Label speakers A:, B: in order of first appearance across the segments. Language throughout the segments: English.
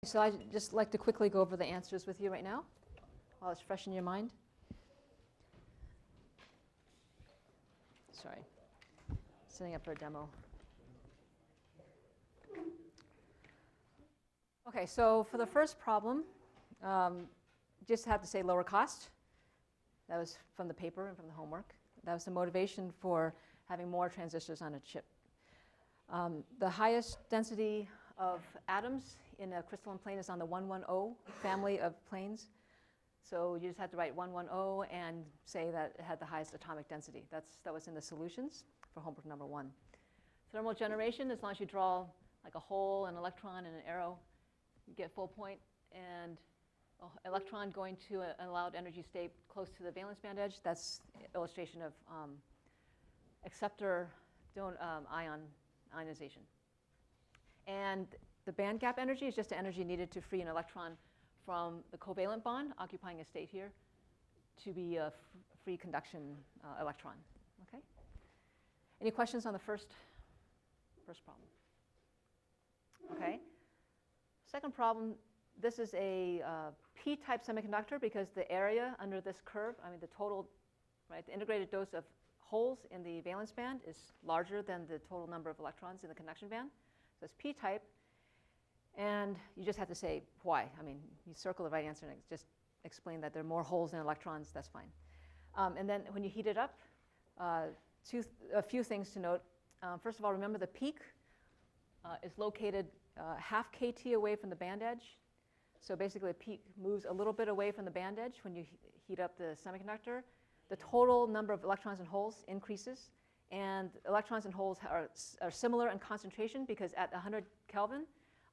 A: So I'd just like to quickly go over the answers with you right now while it's fresh in your mind. Sorry, setting up for a demo. Okay, so for the first problem, just have to say lower cost. That was from the paper and from the homework. That was the motivation for having more transistors on a chip. The highest density of atoms in a crystalline plane is on the 110 family of planes. So you just had to write 110 and say that it had the highest atomic density. That was in the solutions for homework number 1. Thermal generation, as long as you draw like a hole, an electron, and an arrow, you get full point. And electron going to an allowed energy state close to the valence band edge. That's illustration of acceptor ionization. And the band gap energy is just the energy needed to free an electron from the covalent bond occupying a state here to be a free conduction electron. Okay? Any questions on the first problem? Okay. Second problem, this is a p-type semiconductor because the area under this curve, I mean the total, right, the integrated dose of holes in the valence band is larger than the total number of electrons in the conduction band. So it's p-type. And you just have to say why. I mean, you circle the right answer and just explain that there are more holes than electrons. That's fine. And then when you heat it up, a few things to note. First of all, remember the peak is located half kT away from the band edge. So basically, the peak moves a little bit away from the band edge when you heat up the semiconductor. The total number of electrons and holes increases. And electrons and holes are similar in concentration because at 100 Kelvin,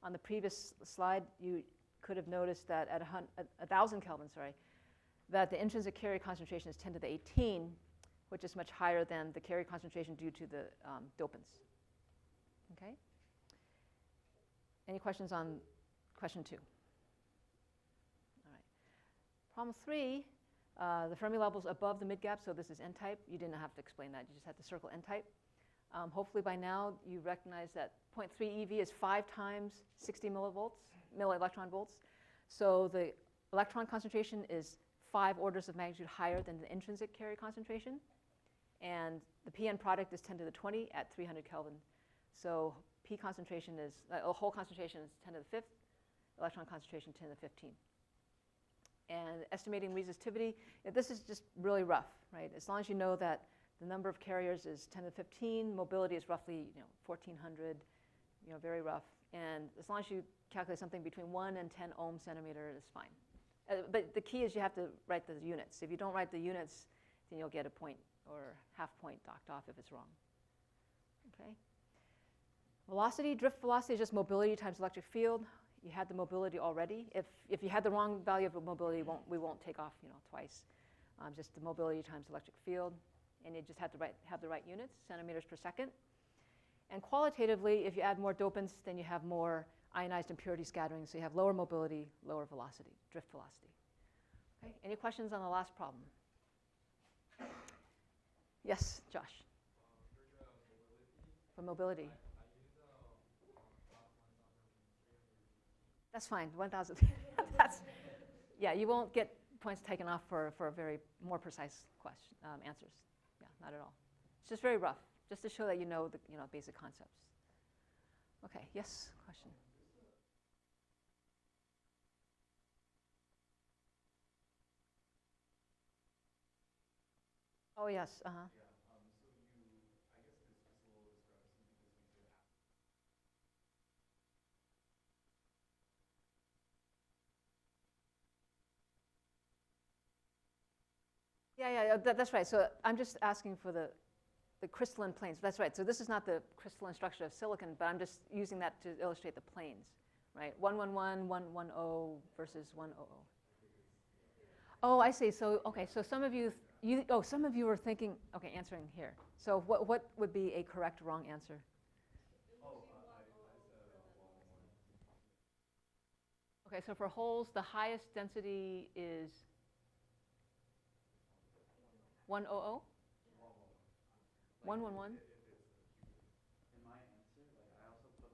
A: on the previous slide, you could have noticed that at 1,000 Kelvin, that the intrinsic carrier concentration is 10 to the 18, which is much higher than the carrier concentration due to the dopants. Okay? Any questions on question 2? All right. Problem 3, the Fermi level is above the mid-gap, so this is n-type. You didn't have to explain that. You just had to circle n-type. Hopefully by now you recognize that 0.3 eV is 5 times 60 millielectron volts. So the electron concentration is 5 orders of magnitude higher than the intrinsic carrier concentration. And the PN product is 10 to the 20 at 300 Kelvin. So P concentration is, hole concentration is 10 to the 5th, electron concentration 10 to the 15th. And estimating resistivity, this is just really rough, right? As long as you know that the number of carriers is 10 to the 15. Mobility is roughly 1,400, very rough. And as long as you calculate something between 1 and 10 ohm centimeter, it's fine. But the key is you have to write the units. If you don't write the units, then you'll get a point or half point docked off if it's wrong. Okay. Velocity, drift velocity is just mobility times electric field. You had the mobility already. If you had the wrong value of mobility, we won't take off twice. Just the mobility times electric field. And you just have to have the right units, centimeters per second. And qualitatively, if you add more dopants, then you have more ionized impurity scattering. So you have lower mobility, lower velocity, drift velocity. Okay. Any questions on the last problem? Yes, Josh. For mobility. That's fine, 1,000. Yeah, you won't get points taken off for very more precise answers. Yeah, not at all. It's just very rough, just to show that you know the basic concepts. Okay, yes, question. Oh yes, uh-huh. Yeah, that's right. So I'm just asking for the crystalline planes. That's right. So this is not the crystalline structure of silicon, but I'm just using that to illustrate the planes, right? 111, 110 versus 100. Oh, I see. So okay. So some of you were thinking. Okay, answering here. So what would be a correct wrong answer? Okay. So for holes, the highest density is 100? 111?
B: In my answer, I also put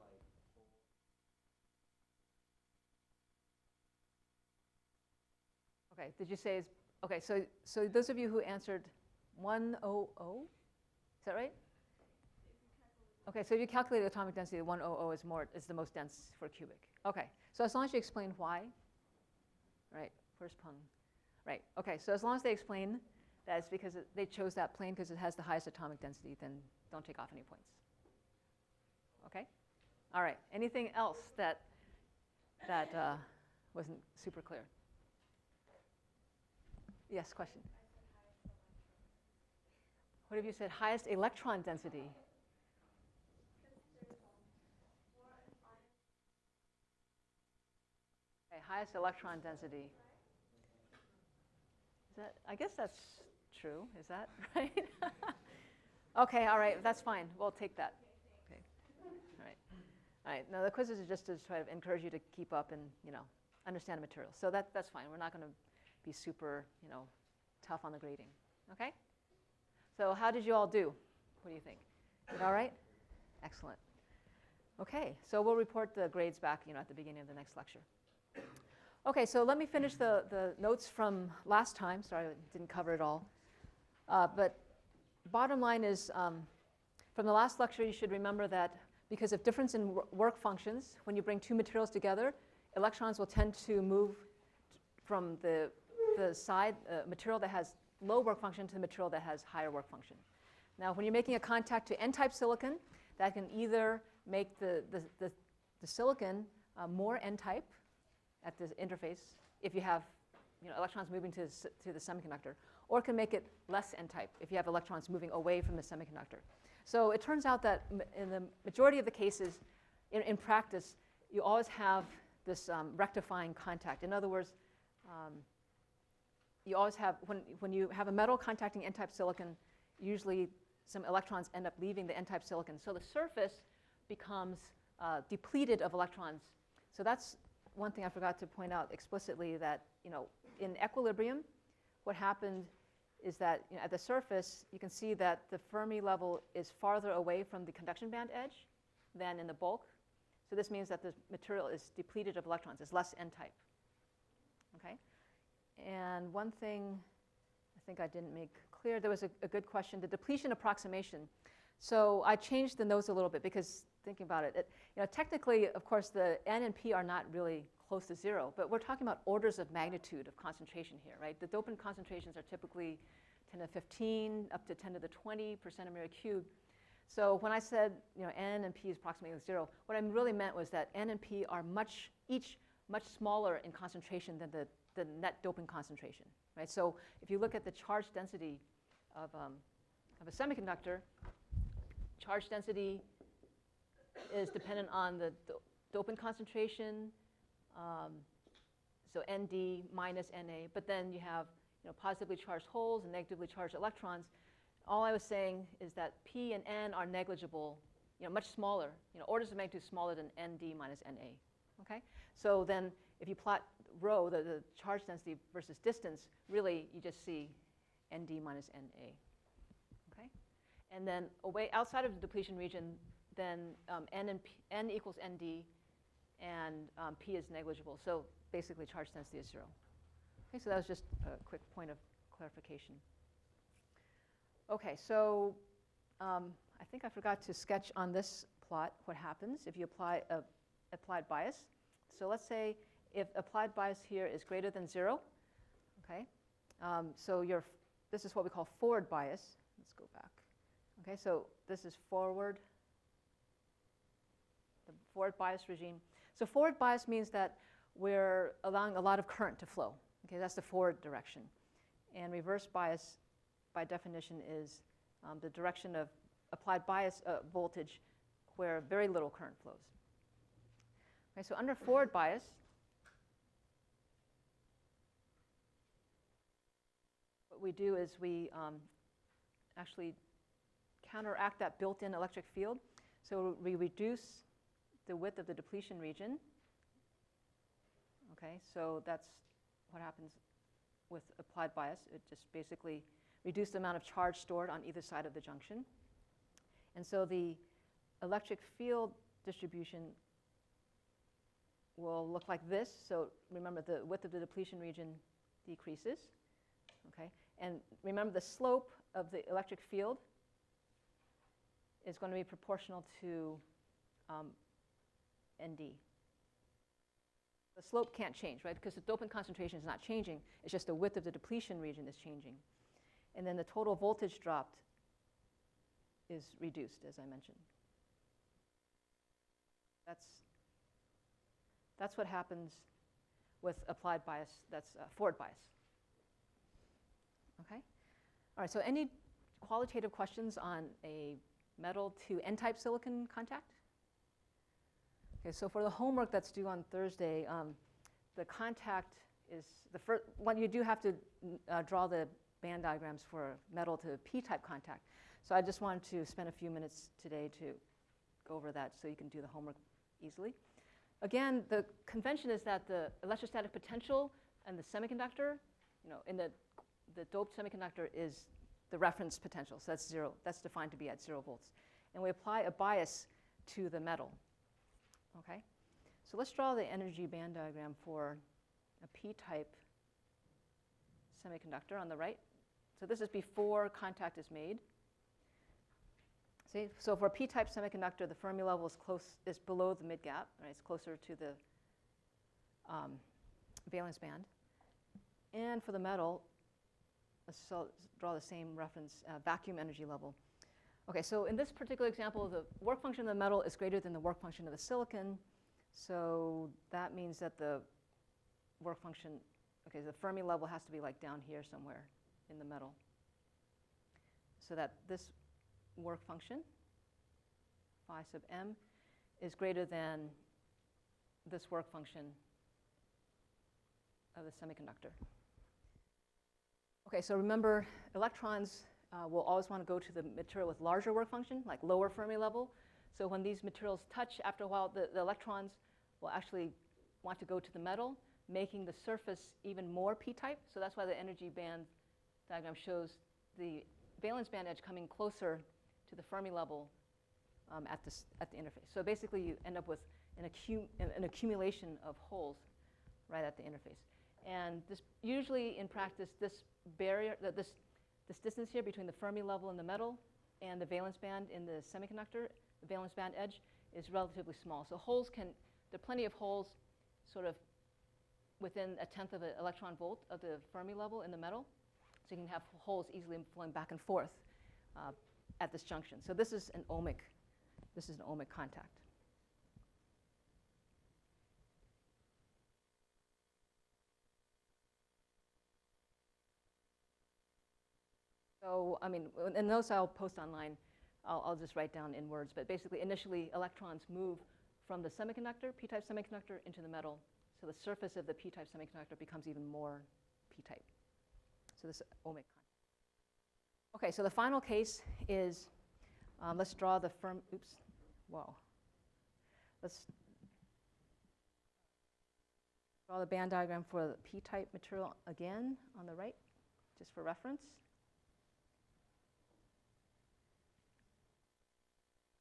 A: Okay, did you say, okay, so those of you who answered 100, is that right? Okay, so if you calculate the atomic density, 100 is the most dense for a cubic. Okay, so as long as you explain why, right, first pung, right, okay, so as long as they explain that it's because they chose that plane because it has the highest atomic density, then don't take off any points. Okay? All right, anything else that wasn't super clear? Yes, question? What have you said? Highest electron density? Okay, highest electron density. Is that, I guess that's true. Is that right? Okay, all right, that's fine. We'll take that. Okay. All right. All right. Now the quizzes are just to try to encourage you to keep up and, understand the material. So that's fine. We're not going to be super, tough on the grading. Okay? So how did you all do? What do you think? Did all right? Excellent. Okay, so we'll report the grades back, at the beginning of the next lecture. Okay, so let me finish the notes from last time. Sorry, I didn't cover it all. But bottom line is, from the last lecture, you should remember that because of difference in work functions, when you bring two materials together, electrons will tend to move from the side material that has low work function to the material that has higher work function. Now, when you're making a contact to n-type silicon, that can either make the silicon more n-type at the interface if you have electrons moving to the semiconductor, or can make it less n-type if you have electrons moving away from the semiconductor. So it turns out that in the majority of the cases, in practice, you always have this rectifying contact. In other words, you always have, when you have a metal contacting n-type silicon, usually some electrons end up leaving the n-type silicon. So the surface becomes depleted of electrons. So that's one thing I forgot to point out explicitly, that in equilibrium, what happened is that at the surface, you can see that the Fermi level is farther away from the conduction band edge than in the bulk. So this means that the material is depleted of electrons. It's less n-type. Okay? And one thing I think I didn't make clear, there was a good question, the depletion approximation. So I changed the notes a little bit because thinking about it, technically, of course, the N and P are not really close to zero, but we're talking about orders of magnitude of concentration here, right? The dopant concentrations are typically 10 to the 15 up to 10 to the 20 per centimeter cubed. So when I said N and P is approximately zero, what I really meant was that N and P are each much smaller in concentration than the net dopant concentration, right? So if you look at the charge density of a semiconductor, charge density is dependent on the dopant concentration, so Nd minus Na, but then you have positively charged holes and negatively charged electrons. All I was saying is that P and N are negligible, much smaller, orders of magnitude smaller than Nd minus Na. Okay? So then if you plot rho, the charge density versus distance, really you just see Nd minus Na. Okay? And then away outside of the depletion region, then N equals Nd, and P is negligible. So basically charge density is zero. Okay, so that was just a quick point of clarification. Okay, so I think I forgot to sketch on this plot what happens if you apply applied bias. So let's say if applied bias here is greater than zero, okay, so this is what we call forward bias. Let's go back. Okay, so this is forward, the forward bias regime. So forward bias means that we're allowing a lot of current to flow. Okay, that's the forward direction. And reverse bias, by definition, is the direction of applied bias voltage where very little current flows. Okay, so under forward bias, what we do is we actually counteract that built-in electric field. So we reduce the width of the depletion region. Okay, so that's what happens with applied bias. It just basically reduces the amount of charge stored on either side of the junction. And so the electric field distribution will look like this. So remember, the width of the depletion region decreases. Okay? And remember, the slope of the electric field is going to be proportional to ND. The slope can't change, right? Because the dopant concentration is not changing. It's just the width of the depletion region is changing. And then the total voltage dropped is reduced, as I mentioned. That's what happens with applied bias. That's forward bias. Okay? All right, so any qualitative questions on a metal to N-type silicon contact? Okay, so for the homework that's due on Thursday, the contact is the first one. You do have to draw the band diagrams for metal to P-type contact. So I just wanted to spend a few minutes today to go over that so you can do the homework easily. Again, the convention is that the electrostatic potential and the semiconductor, in the doped semiconductor is the reference potential. So that's 0. That's defined to be at 0 volts. And we apply a bias to the metal. Okay? So let's draw the energy band diagram for a P-type semiconductor on the right. So this is before contact is made. See? So for a P-type semiconductor, the Fermi level is below the mid-gap. Right? It's closer to the valence band. And for the metal, let's draw the same reference vacuum energy level. Okay, so in this particular example, the work function of the metal is greater than the work function of the silicon. So that means that the work function, okay, the Fermi level has to be like down here somewhere in the metal. So that this work function, phi sub m, is greater than this work function of the semiconductor. Okay, so remember, electrons will always want to go to the material with larger work function, like lower Fermi level. So when these materials touch, after a while, the electrons will actually want to go to the metal, making the surface even more P-type. So that's why the energy band diagram shows the valence band edge coming closer to the Fermi level at the interface. So basically, you end up with an accumulation of holes right at the interface. And this, usually in practice, this barrier, this distance here between the Fermi level in the metal and the valence band in the semiconductor, the valence band edge, is relatively small. So holes there are plenty of holes sort of within 1/10 of an electron volt of the Fermi level in the metal. So you can have holes easily flowing back and forth at this junction. So this is an ohmic contact. So, I mean, and those I'll post online. I'll just write down in words. But basically, initially, electrons move from the semiconductor, P-type semiconductor, into the metal. So the surface of the P-type semiconductor becomes even more P-type. So this ohmic contact. Okay, so the final case is, let's draw the Let's draw the band diagram for the P-type material again on the right, just for reference.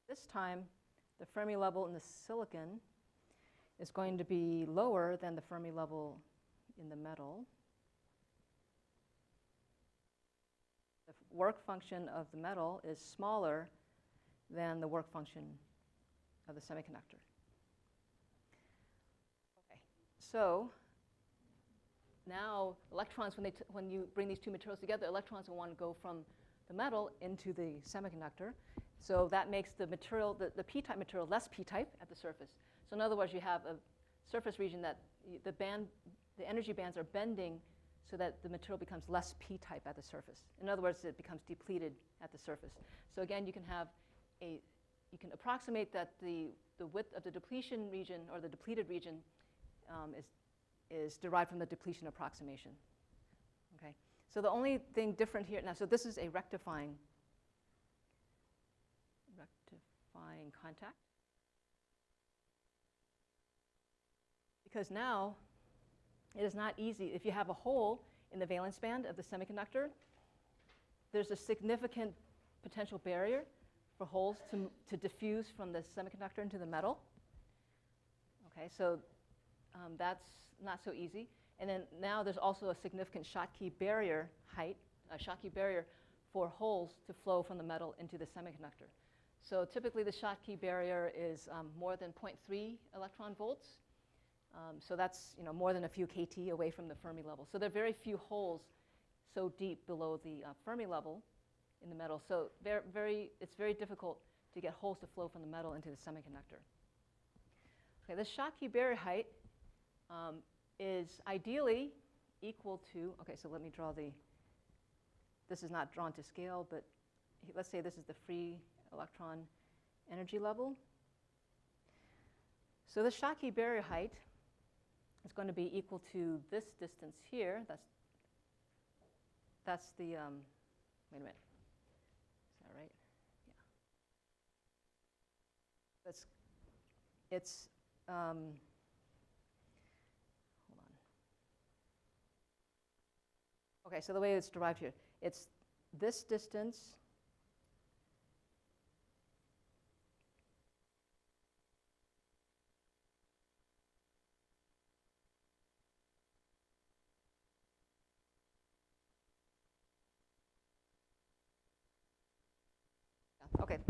A: This time, the Fermi level in the silicon is going to be lower than the Fermi level in the metal. The work function of the metal is smaller than the work function of the semiconductor. Okay, so now electrons, when you bring these two materials together, electrons will want to go from the metal into the semiconductor. So that makes the material, the P-type material, less P-type at the surface. So in other words, you have a surface region that the energy bands are bending so that the material becomes less P-type at the surface. In other words, it becomes depleted at the surface. So again, you can approximate that the width of the depletion region or the depleted region is derived from the depletion approximation. Okay. So the only thing different here now, so this is a rectifying contact. Because now it is not easy. If you have a hole in the valence band of the semiconductor, there's a significant potential barrier for holes to diffuse from the semiconductor into the metal. Okay, so that's not so easy. And then now there's also a significant Schottky barrier height, a Schottky barrier for holes to flow from the metal into the semiconductor. So typically the Schottky barrier is more than 0.3 electron volts. So that's more than a few kT away from the Fermi level. So there are very few holes so deep below the Fermi level in the metal. So it's very difficult to get holes to flow from the metal into the semiconductor. Okay, the Schottky barrier height is ideally equal to, okay, so let me draw this is not drawn to scale, but let's say this is the free electron energy level. So the Schottky barrier height is going to be equal to this distance here. That's the, wait a minute, is that right? Yeah. It's hold on. Okay, so the way it's derived here, it's this distance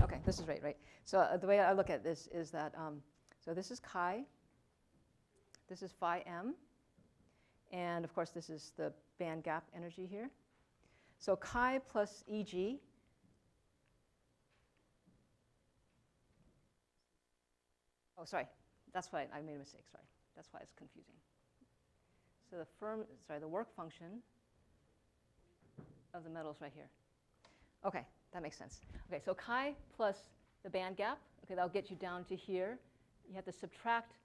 A: Okay, this is right. So the way I look at this is that, so this is chi, this is phi m, and of course this is the band gap energy here. So chi plus Eg, oh sorry, that's why I made a mistake, sorry. That's why it's confusing. So the work function of the metal is right here. Okay. That makes sense. Okay, so chi plus the band gap, okay, that'll get you down to here. You have to subtract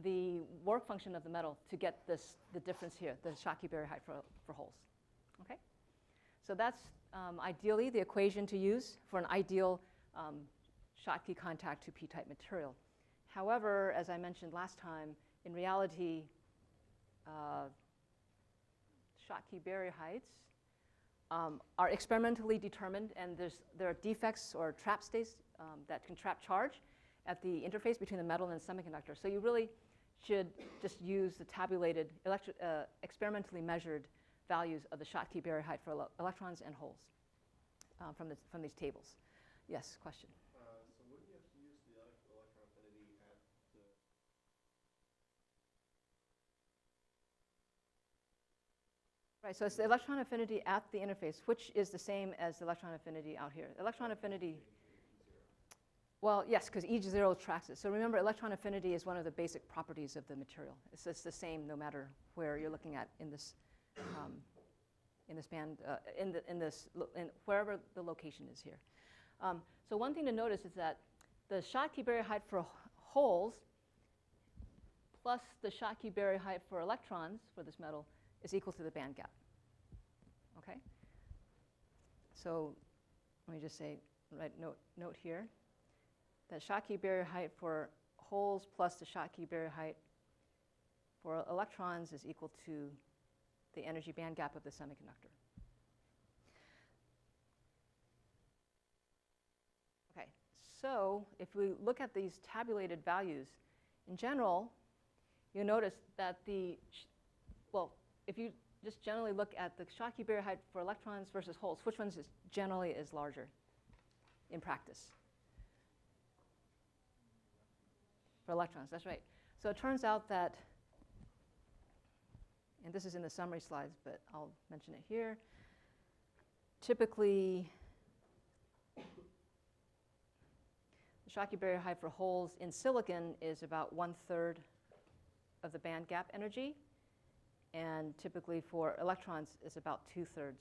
A: the work function of the metal to get the difference here, the Schottky barrier height for holes. Okay? So that's ideally the equation to use for an ideal Schottky contact to p-type material. However, as I mentioned last time, in reality, Schottky barrier heights are experimentally determined, and there are defects or trap states that can trap charge at the interface between the metal and the semiconductor. So you really should just use the tabulated, experimentally measured values of the Schottky barrier height for electrons and holes from these tables. Yes, question?
B: So wouldn't you have to use the electron affinity at the...
A: Right, so it's the electron affinity at the interface, which is the same as the electron affinity out here. Electron affinity, well, yes, because E0 tracks it. So remember, electron affinity is one of the basic properties of the material. It's the same no matter where you're looking at in this band, wherever the location is here. So one thing to notice is that the Schottky barrier height for holes plus the Schottky barrier height for electrons for this metal is equal to the band gap. Okay? So let me just say, note here, that Schottky barrier height for holes plus the Schottky barrier height for electrons is equal to the energy band gap of the semiconductor. Okay, so if we look at these tabulated values, in general, you'll notice that if you just generally look at the Schottky barrier height for electrons versus holes, which ones generally is larger in practice? For electrons, that's right. So it turns out that, and this is in the summary slides, but I'll mention it here. Typically, the Schottky barrier height for holes in silicon is about 1/3 of the band gap energy. And typically for electrons, it's about 2/3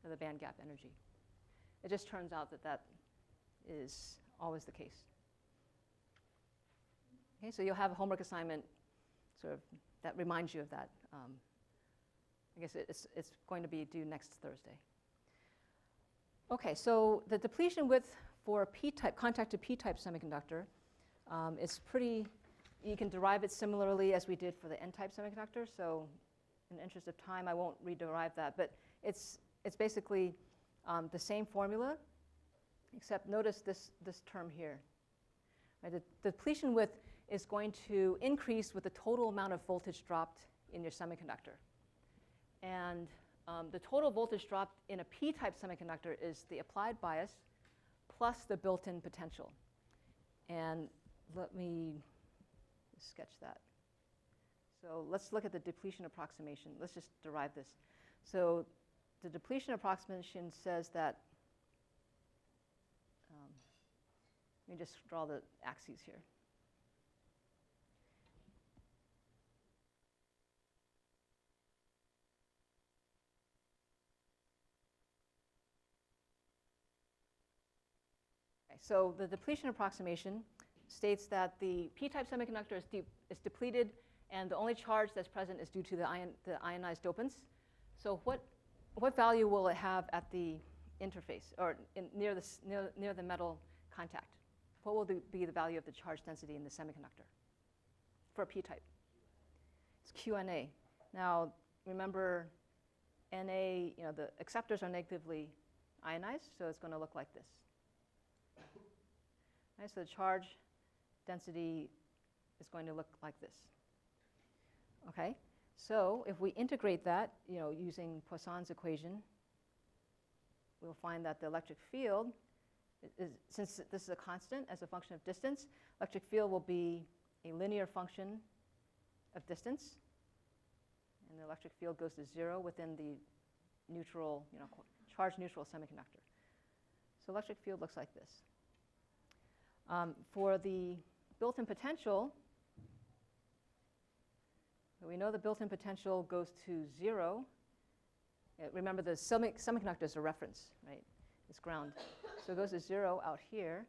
A: of the band gap energy. It just turns out that that is always the case. Okay, so you'll have a homework assignment sort of that reminds you of that. I guess it's going to be due next Thursday. Okay, so the depletion width for a p-type, contact to p-type semiconductor is pretty. You can derive it similarly as we did for the n-type semiconductor. So in the interest of time, I won't rederive that. But it's basically the same formula, except notice this term here. Right, the depletion width is going to increase with the total amount of voltage dropped in your semiconductor. And the total voltage drop in a p-type semiconductor is the applied bias plus the built-in potential. And let me sketch that. So let's look at the depletion approximation. Let's just derive this. So the depletion approximation says that, let me just draw the axes here. Okay, so the depletion approximation states that the p-type semiconductor is depleted, and the only charge that's present is due to the ionized dopants. So what value will it have at the interface, or near the metal contact? What will be the value of the charge density in the semiconductor for a p-type? It's QNA. Now, remember, Na, the acceptors are negatively ionized, so it's going to look like this. Right, so the charge density is going to look like this. Okay, so if we integrate that, using Poisson's equation, we'll find that the electric field since this is a constant as a function of distance, electric field will be a linear function of distance, and the electric field goes to 0 within the neutral, charge neutral semiconductor. So electric field looks like this. For the built-in potential, we know the built-in potential goes to 0. Remember, the semiconductor is a reference, right? It's ground. So it goes to 0 out here.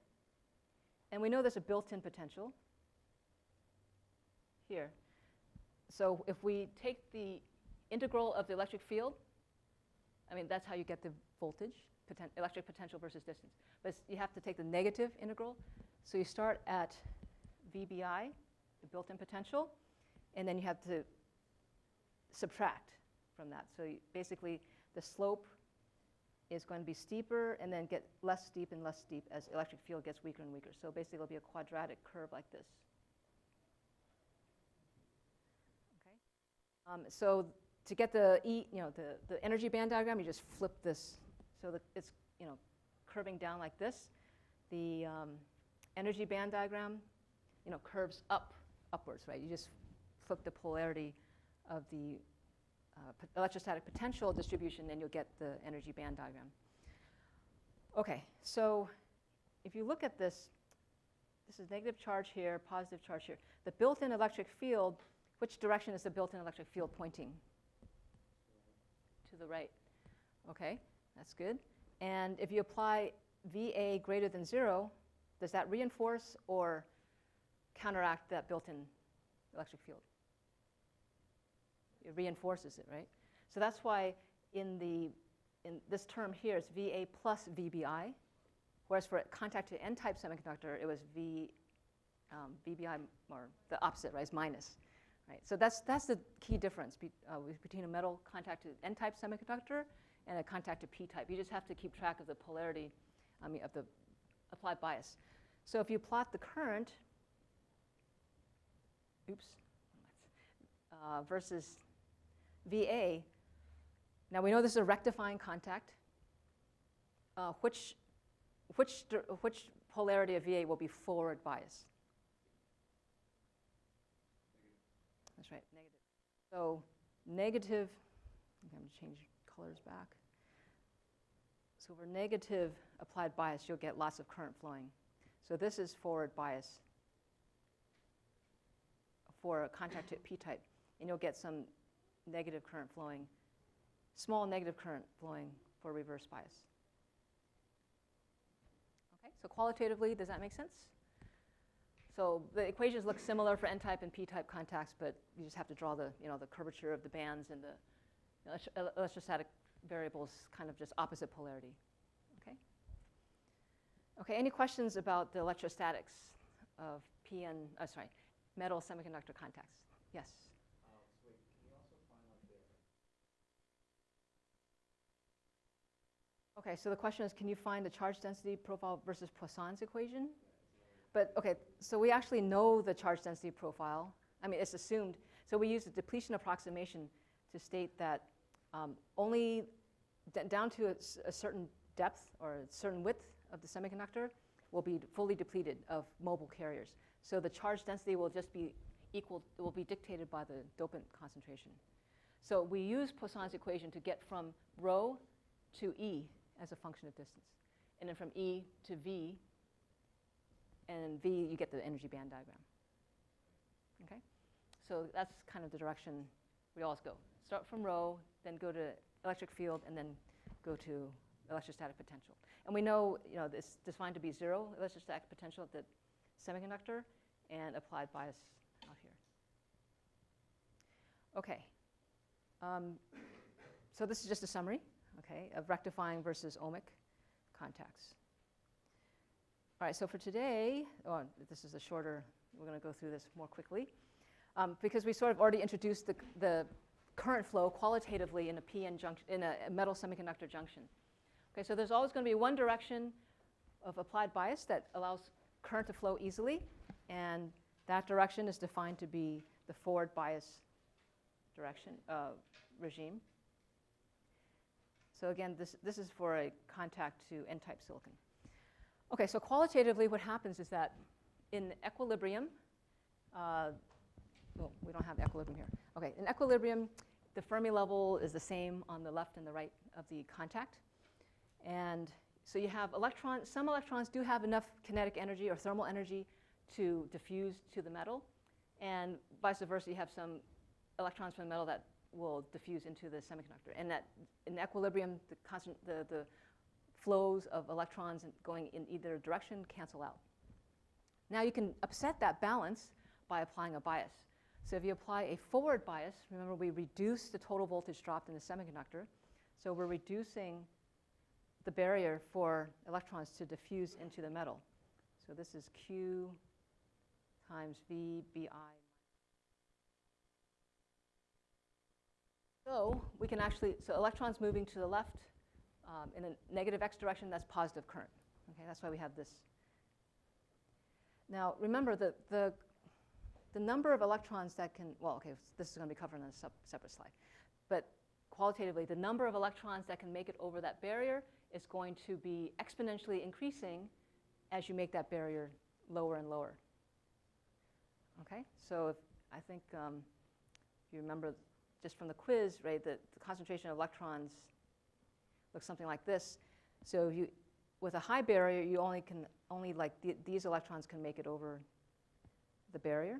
A: And we know there's a built-in potential here. So if we take the integral of the electric field, that's how you get the voltage, electric potential versus distance. But you have to take the negative integral. So you start at VBI, the built-in potential, and then you have to subtract from that. So basically, the slope is going to be steeper and then get less steep and less steep as electric field gets weaker and weaker. So basically, it'll be a quadratic curve like this. Okay. So to get the the energy band diagram, you just flip this so that it's curving down like this. The energy band diagram curves upwards, right? You just flip the polarity of the electrostatic potential distribution, and you'll get the energy band diagram. Okay, so if you look at this, this is negative charge here, positive charge here. The built-in electric field, which direction is the built-in electric field pointing? To the right. Okay, that's good. And if you apply VA greater than 0, does that reinforce or counteract that built-in electric field? It reinforces it, right? So that's why in this term here, it's VA plus VBI, whereas for contact to N-type semiconductor, it was VBI, or the opposite, right? It's minus, right? So that's the key difference between a metal contact to N-type semiconductor and a contact to P-type. You just have to keep track of the polarity, of the applied bias. So if you plot the current, versus VA, now we know this is a rectifying contact. Which polarity of VA will be forward bias? That's right, negative. So negative, okay, I'm going to change colors back. So for negative applied bias, you'll get lots of current flowing. So this is forward bias for a contact to P-type, and you'll get some negative current flowing, small negative current flowing for reverse bias. Okay, so qualitatively, does that make sense? So the equations look similar for N-type and P-type contacts, but you just have to draw the curvature of the bands and the electrostatic variables kind of just opposite polarity. Okay. Okay. Any questions about the electrostatics of metal semiconductor contacts? Yes.
B: Wait, can you also find
A: Okay, so the question is, can you find the charge density profile versus Poisson's equation? But okay, so we actually know the charge density profile. It's assumed. So we use a depletion approximation to state that only down to a certain depth or a certain width of the semiconductor will be fully depleted of mobile carriers. So the charge density will just be equal, it will be dictated by the dopant concentration. So we use Poisson's equation to get from rho to E as a function of distance. And then from E to V, and V, you get the energy band diagram. Okay? So that's kind of the direction we always go. Start from rho, then go to electric field, and then go to electrostatic potential. And we know, it's defined to be 0 electrostatic potential at the semiconductor and applied bias out here. Okay. So this is just a summary, okay, of rectifying versus ohmic contacts. All right, so for today, this is a shorter, we're going to go through this more quickly, because we sort of already introduced the current flow qualitatively in a PN junction, in a metal semiconductor junction. Okay, so there's always going to be one direction of applied bias that allows current to flow easily, and that direction is defined to be the forward bias direction regime. So again, this is for a contact to N-type silicon. Okay, so qualitatively what happens is that in equilibrium, well, we don't have equilibrium here. Okay, in equilibrium, the Fermi level is the same on the left and the right of the contact. And so you have electrons, some electrons do have enough kinetic energy or thermal energy to diffuse to the metal. And vice versa, you have some electrons from the metal that will diffuse into the semiconductor. And that in equilibrium, the flows of electrons going in either direction cancel out. Now you can upset that balance by applying a bias. So if you apply a forward bias, remember we reduce the total voltage dropped in the semiconductor. So we're reducing the barrier for electrons to diffuse into the metal. So this is Q times V Bi. So we can actually, so electrons moving to the left in a negative x direction, that's positive current. Okay, that's why we have this. Now remember the number of electrons that can, well, okay, this is going to be covered on a separate slide. But qualitatively, the number of electrons that can make it over that barrier is going to be exponentially increasing as you make that barrier lower and lower. Okay, so I think you remember just from the quiz, right, that the concentration of electrons looks something like this. So if you, with a high barrier, you only like these electrons can make it over the barrier.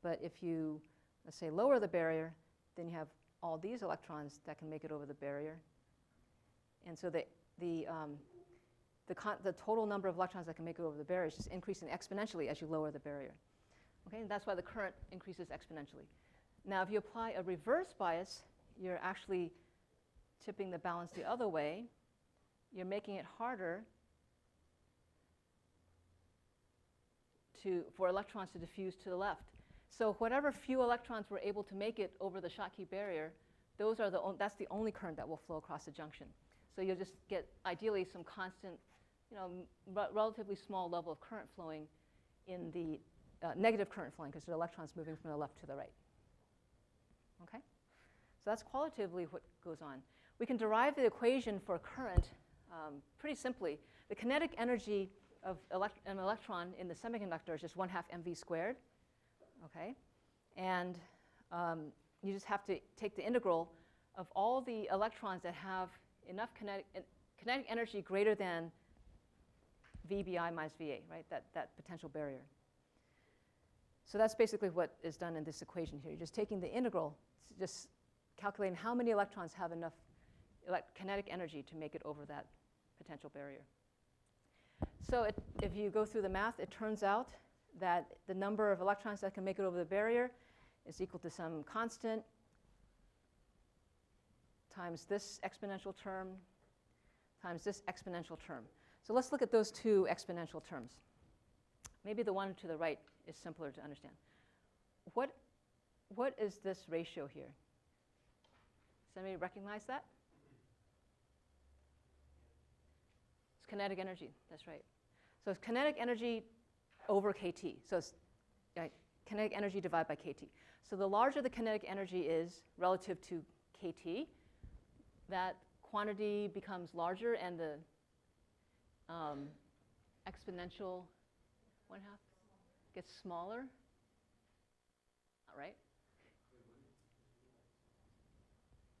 A: But if you, let's say, lower the barrier, then you have all these electrons that can make it over the barrier. And so the total number of electrons that can make it over the barrier is just increasing exponentially as you lower the barrier. Okay, and that's why the current increases exponentially. Now, if you apply a reverse bias, you're actually tipping the balance the other way. You're making it harder for electrons to diffuse to the left. So whatever few electrons were able to make it over the Schottky barrier, that's the only current that will flow across the junction. So you'll just get, ideally, some constant, relatively small level of current flowing in the negative current flowing, because there are electrons moving from the left to the right. Okay? So that's qualitatively what goes on. We can derive the equation for current pretty simply. The kinetic energy of an electron in the semiconductor is just 1/2 mv squared. Okay? And you just have to take the integral of all the electrons that have enough kinetic energy greater than VBI minus VA, right? That potential barrier. So that's basically what is done in this equation here. You're just taking the integral, just calculating how many electrons have enough kinetic energy to make it over that potential barrier. So if you go through the math, it turns out that the number of electrons that can make it over the barrier is equal to some constant times this exponential term times this exponential term. So let's look at those two exponential terms. Maybe the one to the right is simpler to understand. What is this ratio here? Does anybody recognize that? It's kinetic energy, that's right. So it's kinetic energy over kT. So it's kinetic energy divided by kT. So the larger the kinetic energy is relative to kT, that quantity becomes larger and the exponential 1/2 gets smaller. Not right?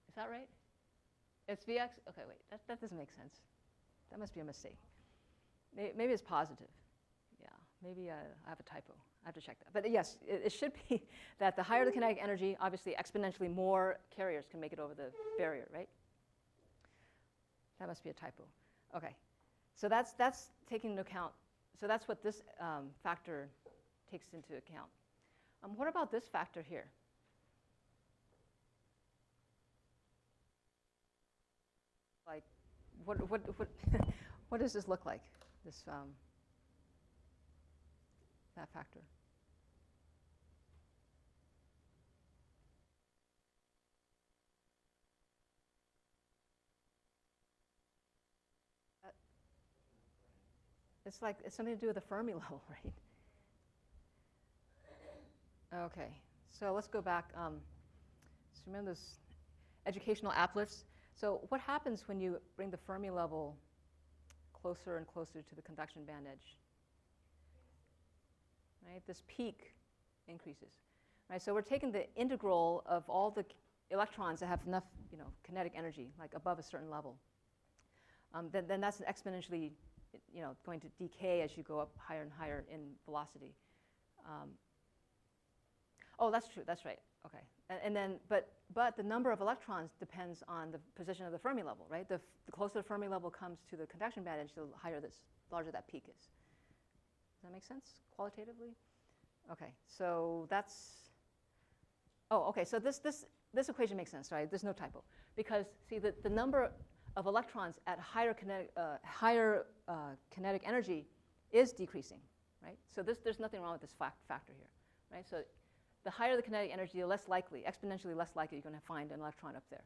A: Is that right? It's Vx? Okay, wait, that doesn't make sense. That must be a mistake. Maybe it's positive. Yeah, maybe I have a typo. I have to check that. But yes, it should be that the higher the kinetic energy, obviously exponentially more carriers can make it over the barrier, right? That must be a typo. Okay, so that's taking into account. So that's what this factor takes into account. What about this factor here? Like, what does this look like? This that factor. It's like it's something to do with the Fermi level, right? Okay, so let's go back. So remember those educational applets? So what happens when you bring the Fermi level closer and closer to the conduction band edge? Right, this peak increases. Right, so we're taking the integral of all the electrons that have enough, kinetic energy, like above a certain level. Then that's exponentially, going to decay as you go up higher and higher in velocity. Oh, that's true. That's right. Okay. And then, but the number of electrons depends on the position of the Fermi level, right? The closer the Fermi level comes to the conduction band edge, the larger that peak is. Does that make sense qualitatively? Okay. So that's. Oh, okay. So this equation makes sense, right? There's no typo because see the number of electrons at higher kinetic energy is decreasing, right? So there's nothing wrong with this factor here, right? So the higher the kinetic energy, the less likely, exponentially less likely you're going to find an electron up there.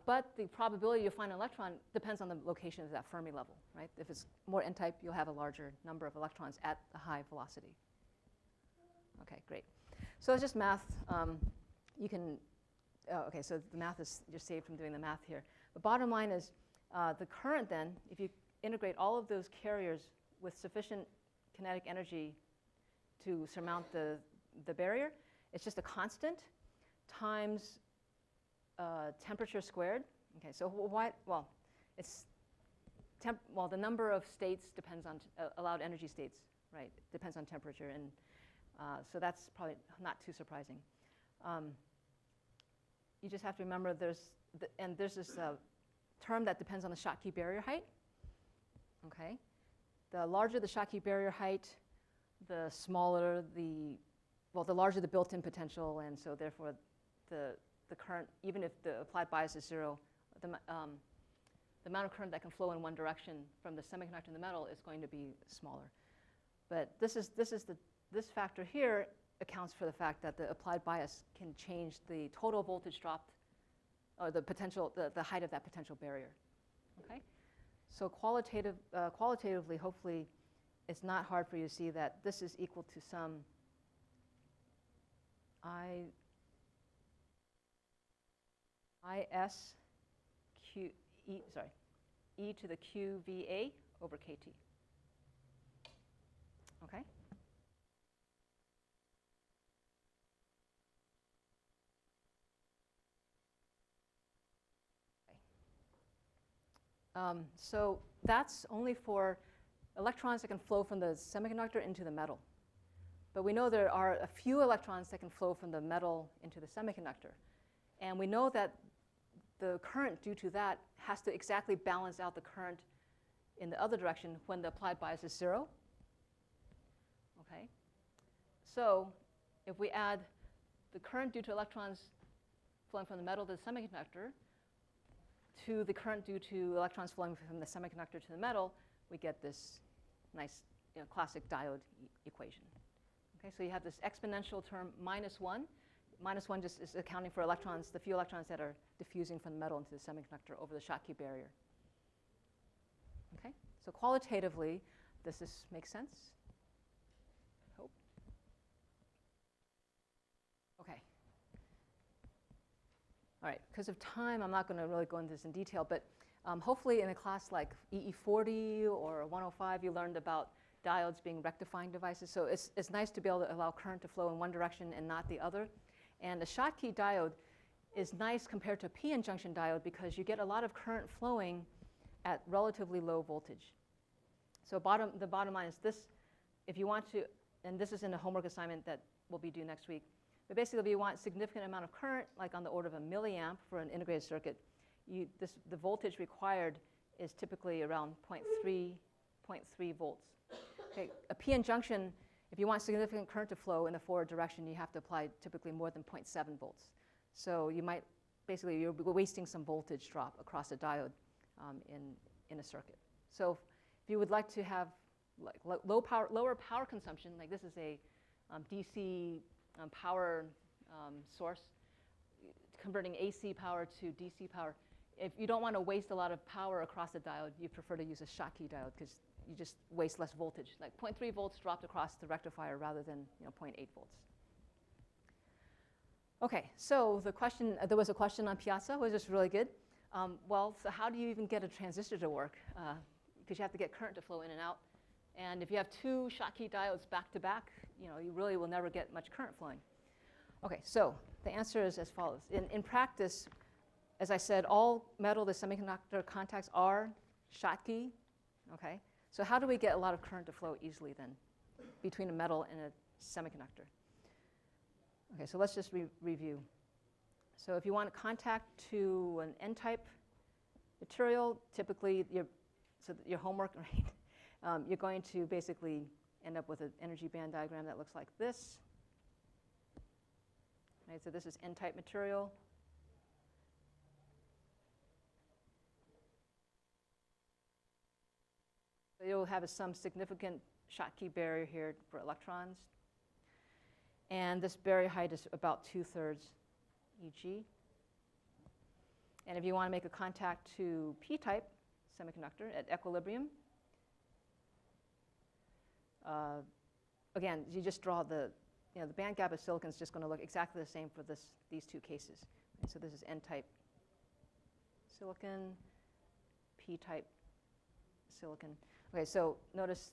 A: But the probability you'll find an electron depends on the location of that Fermi level, right? If it's more n-type, you'll have a larger number of electrons at the high velocity. Okay, great. So it's just math. You can, okay, so the math is just saved from doing the math here. The bottom line is the current then, if you integrate all of those carriers with sufficient kinetic energy to surmount the barrier, it's just a constant times temperature squared. Okay, so why? Well, it's the number of states depends on allowed energy states, right? Depends on temperature, and so that's probably not too surprising. You just have to remember there's this term that depends on the Schottky barrier height. Okay, the larger the Schottky barrier height, the smaller the larger the built-in potential, and so therefore the current, even if the applied bias is 0, the amount of current that can flow in one direction from the semiconductor to the metal is going to be smaller. But this factor here accounts for the fact that the applied bias can change the total voltage dropped, or the potential, the height of that potential barrier. Okay, so qualitatively, hopefully, it's not hard for you to see that this is equal to some e to the QVA over KT. Okay. So that's only for electrons that can flow from the semiconductor into the metal. But we know there are a few electrons that can flow from the metal into the semiconductor. And we know that the current due to that has to exactly balance out the current in the other direction when the applied bias is 0. Okay? So if we add the current due to electrons flowing from the metal to the semiconductor to the current due to electrons flowing from the semiconductor to the metal, we get this nice classic diode equation. Okay, so you have this exponential term -1. -1 just is accounting for electrons, the few electrons that are diffusing from the metal into the semiconductor over the Schottky barrier. Okay, so qualitatively, does this make sense? I hope. All right, because of time, I'm not going to really go into this in detail, but hopefully in a class like EE130 or 105, you learned about diodes being rectifying devices. So it's nice to be able to allow current to flow in one direction and not the other. And a Schottky diode is nice compared to a p-n junction diode because you get a lot of current flowing at relatively low voltage. So the bottom line is this. If you want to, and this is in a homework assignment that will be due next week, but basically if you want a significant amount of current, like on the order of a milliamp for an integrated circuit, the voltage required is typically around 0.3 volts. Okay, a p-n junction, if you want significant current to flow in the forward direction, you have to apply typically more than 0.7 volts. So you might, basically, you're wasting some voltage drop across a diode in a circuit. So if you would like to have like lower power consumption, like this is a DC power source, converting AC power to DC power. If you don't want to waste a lot of power across the diode, you prefer to use a Schottky diode because you just waste less voltage, like 0.3 volts dropped across the rectifier rather than 0.8 volts. Okay, so the question, there was a question on Piazza, which is really good. Well, so how do you even get a transistor to work? Because you have to get current to flow in and out. And if you have two Schottky diodes back to back, you really will never get much current flowing. Okay, so the answer is as follows. In practice, as I said, all metal-semiconductor contacts are Schottky. Okay, so how do we get a lot of current to flow easily then between a metal and a semiconductor? Okay, so let's just review. So if you want to contact to an N-type material, typically your homework, right? You're going to basically end up with an energy band diagram that looks like this. Right, so this is N-type material. So you'll have some significant Schottky barrier here for electrons. And this barrier height is about 2/3 Eg. And if you want to make a contact to p-type semiconductor at equilibrium, again, you just draw the band gap of silicon is just going to look exactly the same for these two cases. And so this is N-type silicon, p-type silicon. Okay, so notice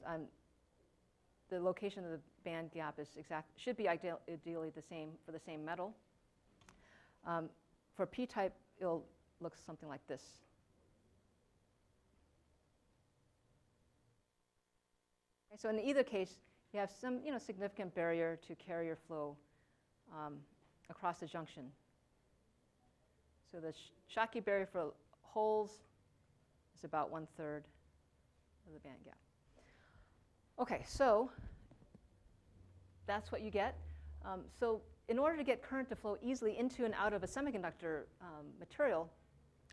A: the location of the band gap is should be ideally the same for the same metal. For p-type, it'll look something like this. Okay, so in either case, you have some significant barrier to carrier flow across the junction. So the Schottky barrier for holes is about 1/3 of the band gap. Okay, so that's what you get. So in order to get current to flow easily into and out of a semiconductor material,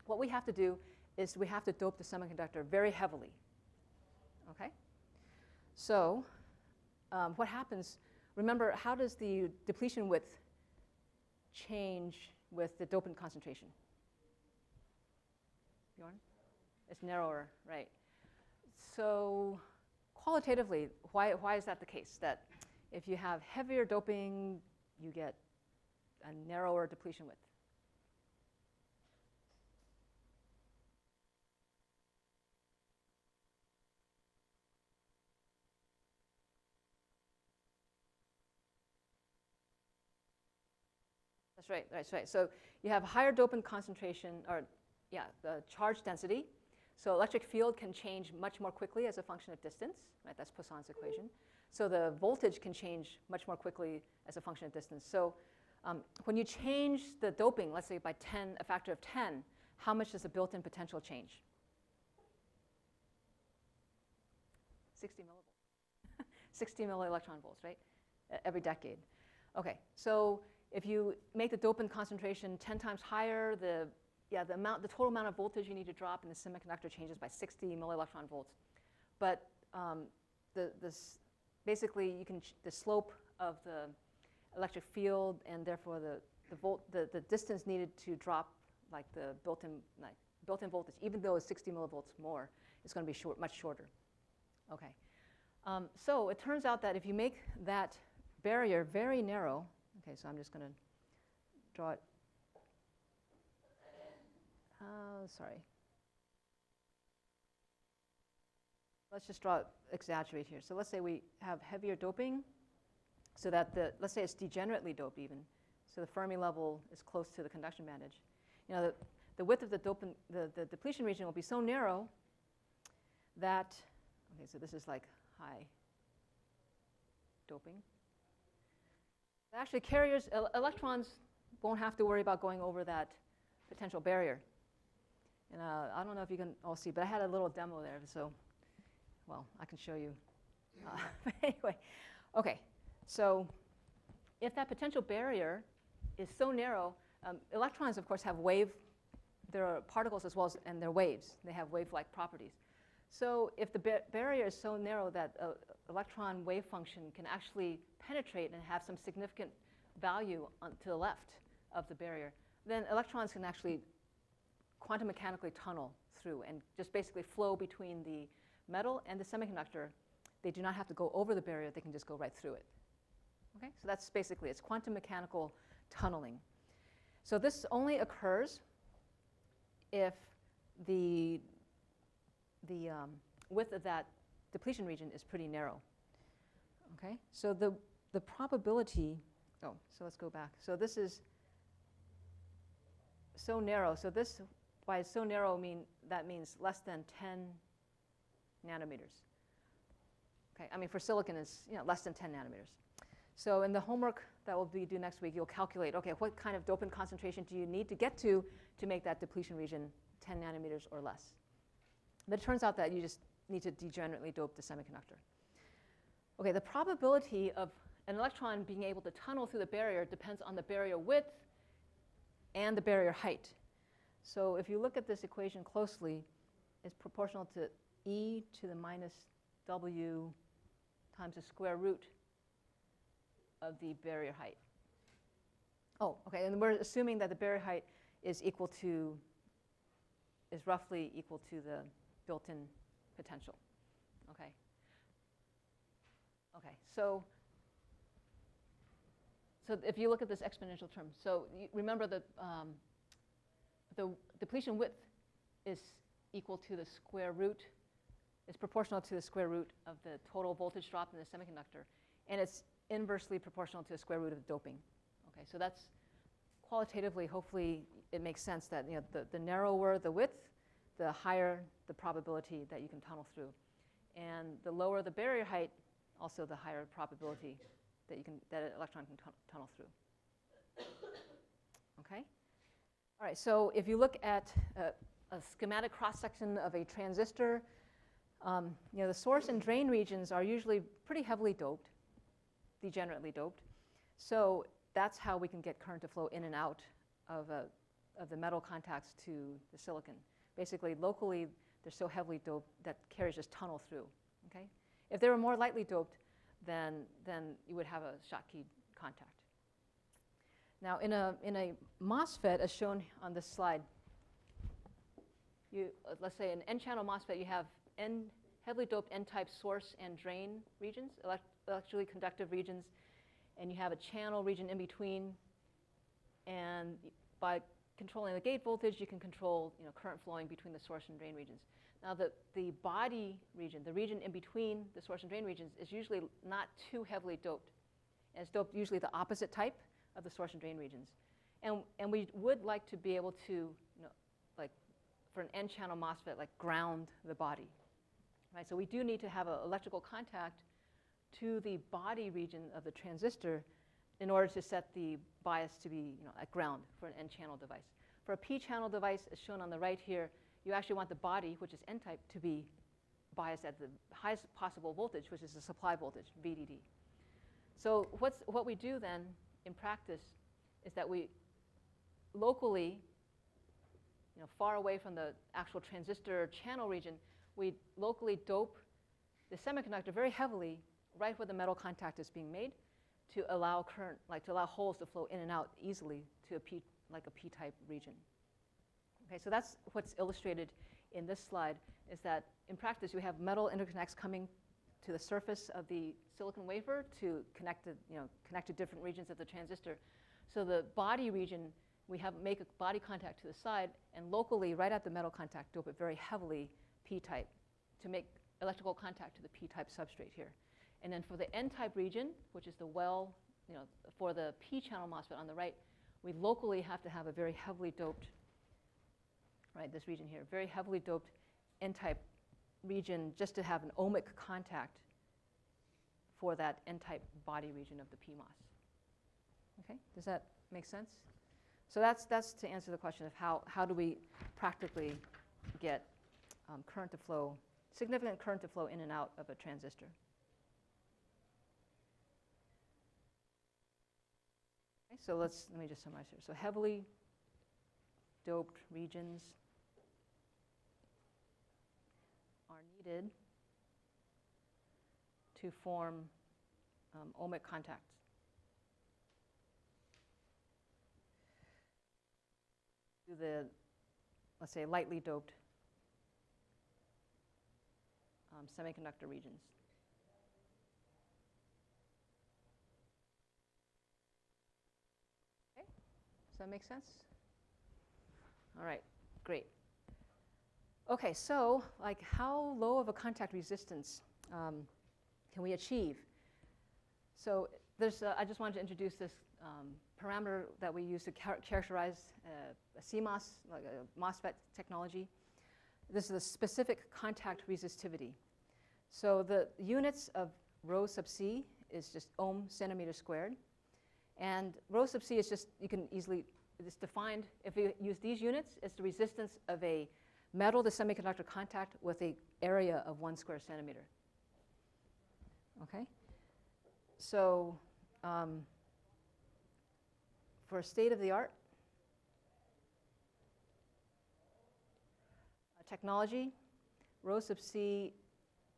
A: what we have to do is we have to dope the semiconductor very heavily. Okay? So what happens, remember, how does the depletion width change with the dopant concentration? Bjorn? It's narrower, right? So qualitatively, why is that the case? That if you have heavier doping, you get a narrower depletion width? That's right, that's right. So you have higher dopant concentration, or the charge density. So electric field can change much more quickly as a function of distance, right? That's Poisson's equation. So the voltage can change much more quickly as a function of distance. So when you change the doping, let's say by a factor of 10, how much does the built-in potential change? 60 millivolts. 60 millielectron volts, right? Every decade. Okay, so if you make the dopant concentration 10 times higher, the total amount of voltage you need to drop in the semiconductor changes by 60 millielectron volts. But basically, the slope of the electric field and therefore the distance needed to drop, like the built-in voltage, even though it's 60 millivolts more, is going to be much shorter. Okay, so it turns out that if you make that barrier very narrow, okay, so I'm just going to draw it sorry. Let's just exaggerate here. So let's say we have heavier doping, so that let's say it's degenerately doped even, so the Fermi level is close to the conduction band edge. You know, the width of the depletion region will be so narrow that, okay, so this is like high doping. Actually, carriers, electrons won't have to worry about going over that potential barrier. And I don't know if you can all see, but I had a little demo there, so, well, I can show you. But anyway, okay, so if that potential barrier is so narrow, electrons, of course, have there are particles as well as, and they're waves. They have wave-like properties. So if the barrier is so narrow that electron wave function can actually penetrate and have some significant value to the left of the barrier, then electrons can actually quantum mechanically tunnel through and just basically flow between the metal and the semiconductor. They do not have to go over the barrier. They can just go right through it. Okay? So that's basically, it's quantum mechanical tunneling. So this only occurs if the width of that depletion region is pretty narrow. Okay? So the probability, so let's go back. So this is so narrow. So this, by so narrow, that means less than 10 nanometers. Okay, I mean for silicon is less than 10 nanometers. So in the homework that will be due next week, you'll calculate, okay, what kind of dopant concentration do you need to get to make that depletion region 10 nanometers or less? But it turns out that you just need to degenerately dope the semiconductor. Okay, the probability of an electron being able to tunnel through the barrier depends on the barrier width and the barrier height. So if you look at this equation closely, it's proportional to e to the minus w times the square root of the barrier height. Oh, okay, and we're assuming that the barrier height is roughly equal to the built-in potential. Okay. Okay, so if you look at this exponential term, so remember that the depletion width is equal to the square root, is proportional to the square root of the total voltage drop in the semiconductor, and it's inversely proportional to the square root of the doping. Okay, so that's qualitatively, hopefully it makes sense that the narrower the width, the higher the probability that you can tunnel through. And the lower the barrier height, also the higher probability that an electron can tunnel through. Okay? All right, so if you look at a schematic cross-section of a transistor, the source and drain regions are usually pretty heavily doped, degenerately doped. So that's how we can get current to flow in and out of the metal contacts to the silicon. Basically, locally, they're so heavily doped that carriers just tunnel through. Okay? If they were more lightly doped, then you would have a Schottky contact. Now, in a MOSFET, as shown on this slide, let's say an N-channel MOSFET, you have heavily doped N-type source and drain regions, electrically conductive regions, and you have a channel region in between. And by controlling the gate voltage, you can control current flowing between the source and drain regions. Now, the body region, the region in between the source and drain regions, is usually not too heavily doped. And it's doped usually the opposite type of the source and drain regions. And we would like to be able to, like for an N-channel MOSFET, like ground the body. Right? So we do need to have an electrical contact to the body region of the transistor in order to set the bias to be at ground for an N-channel device. For a P-channel device, as shown on the right here, you actually want the body, which is N-type, to be biased at the highest possible voltage, which is the supply voltage, VDD. So what we do then in practice is that we locally, far away from the actual transistor channel region, we locally dope the semiconductor very heavily right where the metal contact is being made to allow current, to allow holes to flow in and out easily to a P-type region. Okay, so that's what's illustrated in this slide, is that in practice you have metal interconnects coming to the surface of the silicon wafer to connect to different regions of the transistor. So the body region we make a body contact to the side, and locally, right at the metal contact, dope it very heavily p-type to make electrical contact to the p-type substrate here. And then for the n-type region, which is the for the p-channel MOSFET on the right, we locally have to have a very heavily doped, right, this region here, very heavily doped n-type region just to have an ohmic contact for that n-type body region of the PMOS. Okay, does that make sense? So that's to answer the question of how do we practically get current to flow, significant current to flow in and out of a transistor. Okay, so let me just summarize here. So heavily doped regions are needed to form ohmic contacts. To the, let's say, lightly doped semiconductor regions. Okay, does that make sense? All right, great. Okay, so like how low of a contact resistance can we achieve? So there's, I just wanted to introduce this parameter that we use to characterize a CMOS, like a MOSFET technology. This is the specific contact resistivity. So the units of rho sub c is just ohm centimeter squared. And rho sub c is just, you can easily, it's defined, if we use these units, it's the resistance of a metal to semiconductor contact with an area of 1 square centimeter. Okay? So for state of the art technology, rho sub c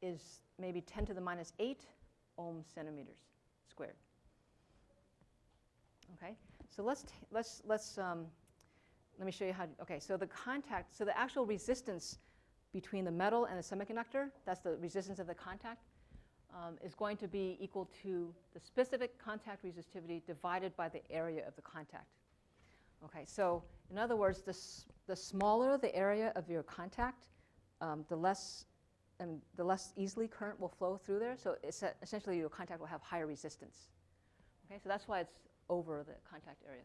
A: is maybe 10 to the minus 8 ohm centimeters squared. Okay, so let me show you how. Okay, so the contact, so the actual resistance between the metal and the semiconductor, that's the resistance of the contact, is going to be equal to the specific contact resistivity divided by the area of the contact. Okay, so in other words, the smaller the area of your contact, the less easily current will flow through there. So it's essentially your contact will have higher resistance. Okay, so that's why it's over the contact area.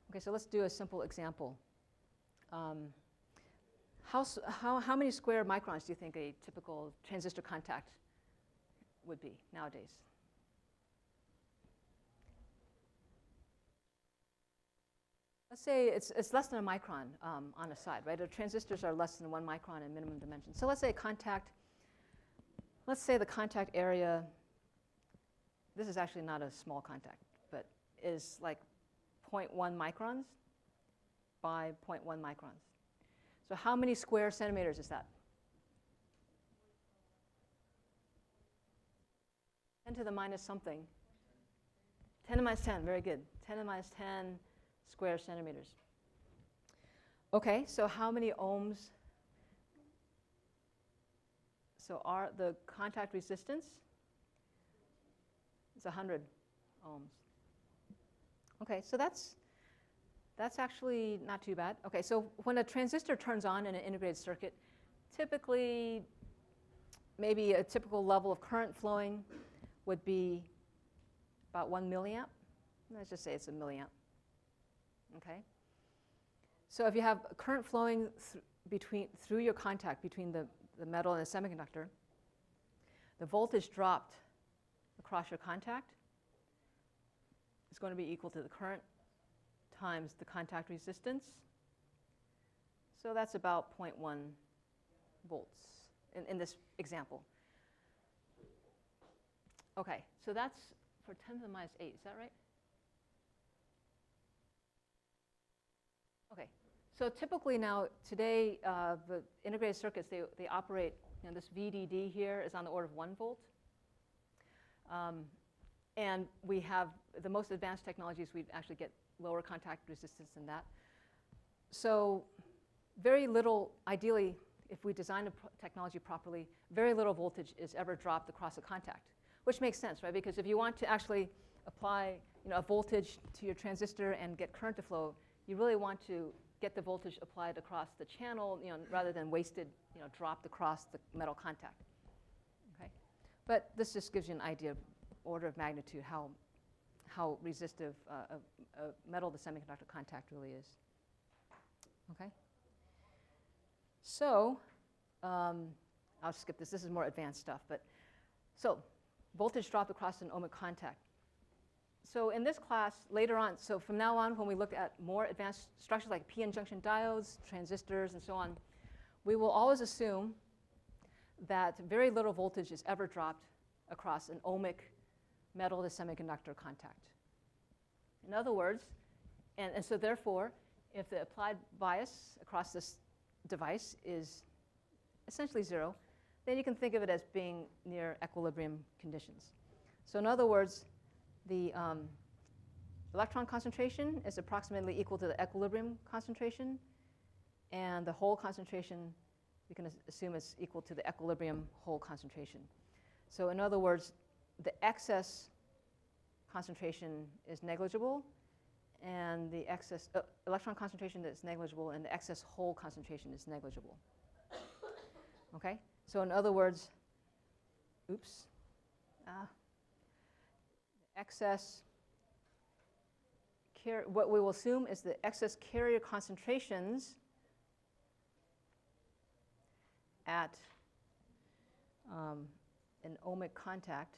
A: Okay, so let's do a simple example. How many square microns do you think a typical transistor contact would be nowadays? Let's say it's less than a micron on a side, right? Our transistors are less than 1 micron in minimum dimension. So let's say let's say the contact area, this is actually not a small contact, but is like 0.1 microns by 0.1 microns. So how many square centimeters is that? 10 to the minus something. 10 to the minus 10, very good. 10 to the minus 10 square centimeters. Okay, so how many ohms? So the contact resistance is 100 ohms. Okay, so that's actually not too bad. Okay, so when a transistor turns on in an integrated circuit, typically maybe a typical level of current flowing would be about 1 milliamp. Let's just say it's a milliamp. Okay? So if you have current flowing through your contact between the metal and the semiconductor, the voltage dropped across your contact is going to be equal to the current times the contact resistance. So that's about 0.1 volts in this example. Okay, so that's for 10 to the minus 8, is that right? Okay, so typically now, today, the integrated circuits, they operate, this VDD here is on the order of 1 volt. And we have the most advanced technologies, we actually get lower contact resistance than that. So very little, ideally, if we design the technology properly, very little voltage is ever dropped across a contact, which makes sense, right? Because if you want to actually apply a voltage to your transistor and get current to flow, you really want to get the voltage applied across the channel, rather than wasted, dropped across the metal contact. Okay, but this just gives you an idea of order of magnitude how resistive a metal to semiconductor contact really is. Okay, so I'll skip this. This is more advanced stuff, but so voltage drop across an ohmic contact. So in this class, later on, so from now on, when we look at more advanced structures like p-n junction diodes, transistors, and so on, we will always assume that very little voltage is ever dropped across an ohmic metal to semiconductor contact. In other words, and so therefore, if the applied bias across this device is essentially 0, then you can think of it as being near equilibrium conditions. So in other words, the electron concentration is approximately equal to the equilibrium concentration, and the hole concentration, we can assume is equal to the equilibrium hole concentration. So in other words, the excess concentration is negligible, and the excess electron concentration is negligible, and the excess hole concentration is negligible. Okay? So in other words, excess what we will assume is the excess carrier concentrations at an ohmic contact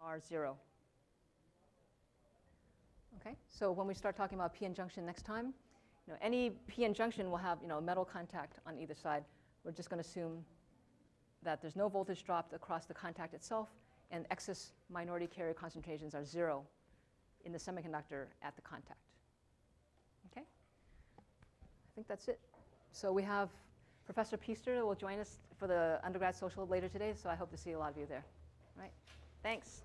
A: are 0. Okay, so when we start talking about p-n junction next time, any p-n junction will have a metal contact on either side. We're just going to assume that there's no voltage dropped across the contact itself, and excess minority carrier concentrations are 0 in the semiconductor at the contact. Okay, I think that's it. So we have Professor Piester who will join us for the undergrad social later today, so I hope to see a lot of you there. All right, thanks.